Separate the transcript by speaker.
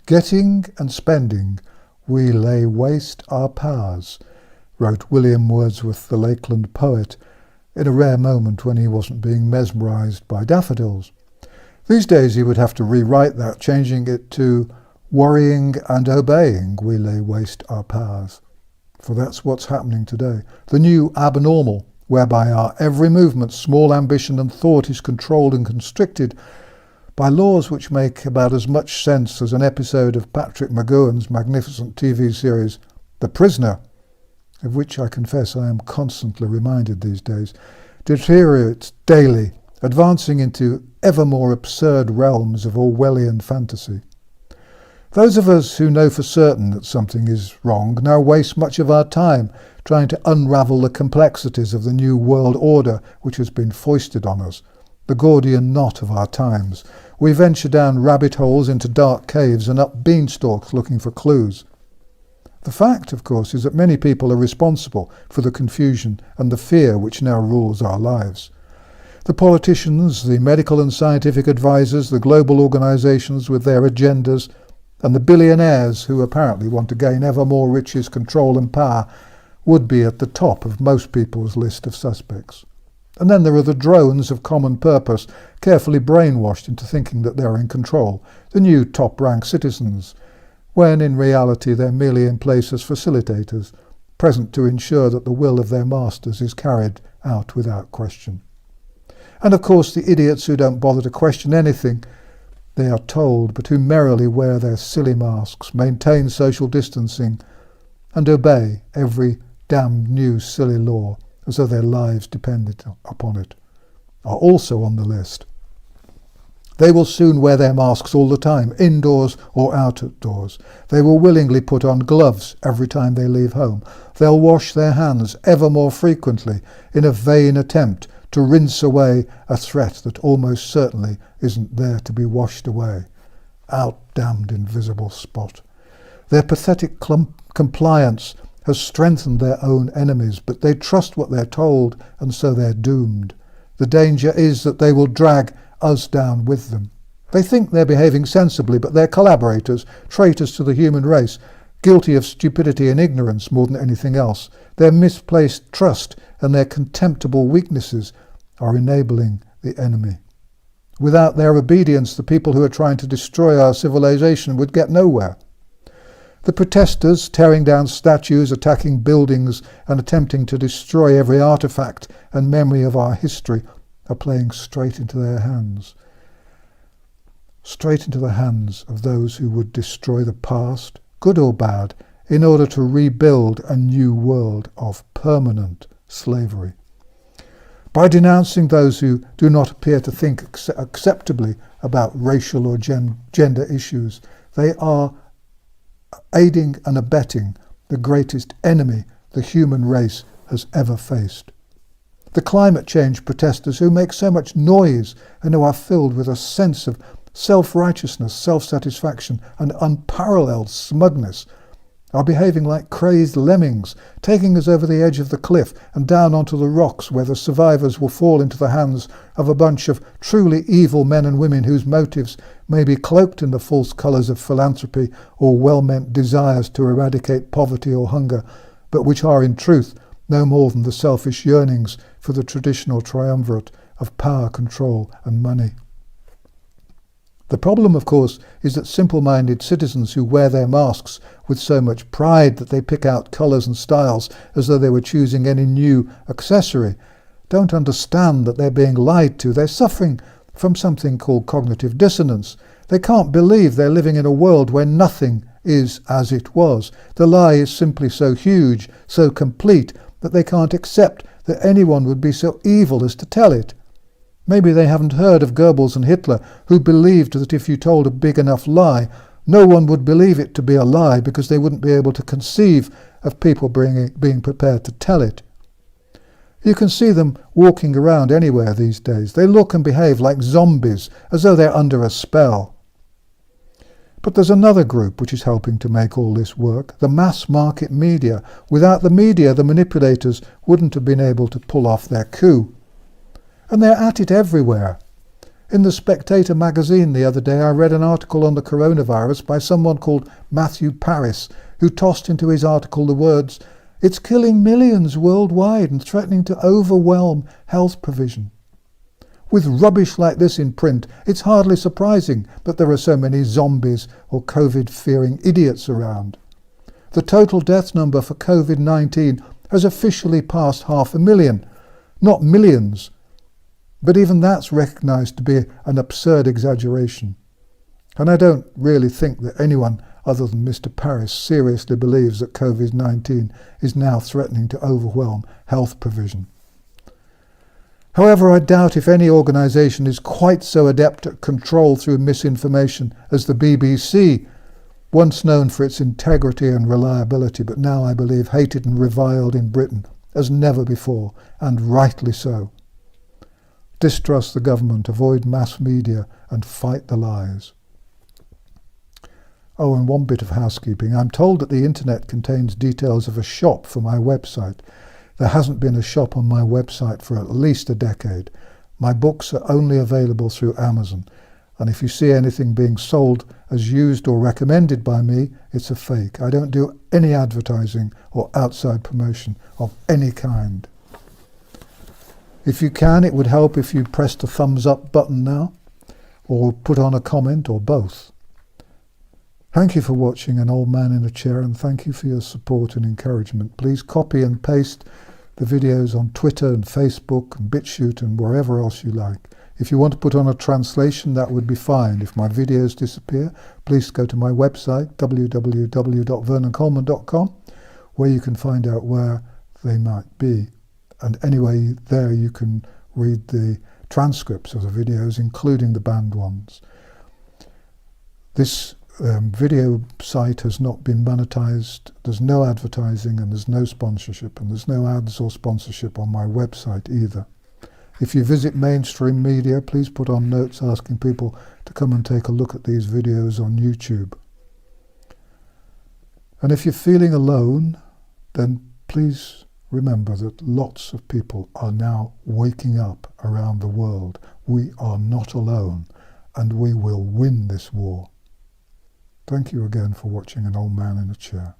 Speaker 1: Getting and spending, we lay waste our powers, wrote William Wordsworth, the Lakeland poet, in a rare moment when he wasn't being mesmerised by daffodils. These days he would have to rewrite that, changing it to worrying and obeying, we lay waste our powers. For that's what's happening today. The new abnormal, whereby our every movement, small ambition and thought is controlled and constricted by laws which make about as much sense as an episode of Patrick McGowan's magnificent TV series, The Prisoner, of which I confess I am constantly reminded these days, deteriorates daily, advancing into ever more absurd realms of Orwellian fantasy. Those of us who know for certain that something is wrong now waste much of our time trying to unravel the complexities of the new world order which has been foisted on us, the Gordian knot of our times. We venture down rabbit holes into dark caves and up beanstalks looking for clues. The fact, of course, is that many people are responsible for the confusion and the fear which now rules our lives. The politicians, the medical and scientific advisors, the global organisations with their agendas, and the billionaires who apparently want to gain ever more riches, control and power would be at the top of most people's list of suspects. And then there are the drones of common purpose, carefully brainwashed into thinking that they're in control, the new top-rank citizens, when in reality they're merely in place as facilitators, present to ensure that the will of their masters is carried out without question. And of course the idiots who don't bother to question anything they are told, but who merrily wear their silly masks, maintain social distancing, and obey every damned new silly law as though their lives depended upon it, are also on the list. They will soon wear their masks all the time, indoors or outdoors. They will willingly put on gloves every time they leave home. They'll wash their hands ever more frequently in a vain attempt to rinse away a threat that almost certainly isn't there to be washed away. Out damned invisible spot. Their pathetic compliance has strengthened their own enemies, but they trust what they're told, and so they're doomed. The danger is that they will drag us down with them. They think they're behaving sensibly, but they're collaborators, traitors to the human race, guilty of stupidity and ignorance more than anything else. Their misplaced trust and their contemptible weaknesses are enabling the enemy. Without their obedience, the people who are trying to destroy our civilization would get nowhere. The protesters, tearing down statues, attacking buildings, and attempting to destroy every artifact and memory of our history, are playing straight into their hands. Straight into the hands of those who would destroy the past, good or bad, in order to rebuild a new world of permanent slavery. By denouncing those who do not appear to think acceptably about racial or gender issues, they are aiding and abetting the greatest enemy the human race has ever faced. The climate change protesters who make so much noise and who are filled with a sense of self-righteousness, self-satisfaction and unparalleled smugness are behaving like crazed lemmings, taking us over the edge of the cliff and down onto the rocks where the survivors will fall into the hands of a bunch of truly evil men and women whose motives may be cloaked in the false colours of philanthropy or well-meant desires to eradicate poverty or hunger, but which are in truth no more than the selfish yearnings for the traditional triumvirate of power, control and money. The problem, of course, is that simple-minded citizens who wear their masks with so much pride that they pick out colours and styles as though they were choosing any new accessory don't understand that they're being lied to. They're suffering from something called cognitive dissonance. They can't believe they're living in a world where nothing is as it was. The lie is simply so huge, so complete, that they can't accept that anyone would be so evil as to tell it. Maybe they haven't heard of Goebbels and Hitler, who believed that if you told a big enough lie, no one would believe it to be a lie because they wouldn't be able to conceive of people being prepared to tell it. You can see them walking around anywhere these days. They look and behave like zombies, as though they're under a spell. But there's another group which is helping to make all this work, the mass market media. Without the media, the manipulators wouldn't have been able to pull off their coup. And they're at it everywhere. In the Spectator magazine the other day, I read an article on the coronavirus by someone called Matthew Paris, who tossed into his article the words, "It's killing millions worldwide and threatening to overwhelm health provision." With rubbish like this in print, it's hardly surprising that there are so many zombies or COVID-fearing idiots around. The total death number for COVID-19 has officially passed 500,000, not millions. But even that's recognised to be an absurd exaggeration. And I don't really think that anyone other than Mr. Paris seriously believes that COVID-19 is now threatening to overwhelm health provision. However, I doubt if any organisation is quite so adept at control through misinformation as the BBC, once known for its integrity and reliability, but now I believe hated and reviled in Britain as never before, and rightly so. Distrust the government, avoid mass media, and fight the lies. Oh, and one bit of housekeeping. I'm told that the internet contains details of a shop for my website. There hasn't been a shop on my website for at least a decade. My books are only available through Amazon, and if you see anything being sold as used or recommended by me, it's a fake. I don't do any advertising or outside promotion of any kind. If you can, it would help if you pressed the thumbs up button now, or put on a comment, or both. Thank you for watching An Old Man in a Chair, and thank you for your support and encouragement. Please copy and paste the videos on Twitter and Facebook and BitChute and wherever else you like. If you want to put on a translation, that would be fine. If my videos disappear, please go to my website, www.vernoncoleman.com, where you can find out where they might be. And anyway, there you can read the transcripts of the videos, including the banned ones. This video site has not been monetized. There's no advertising and there's no sponsorship, and there's no ads or sponsorship on my website either. If you visit mainstream media, please put on notes asking people to come and take a look at these videos on YouTube. And if you're feeling alone, then please remember that lots of people are now waking up around the world. We are not alone, and we will win this war. Thank you again for watching An Old Man in a Chair.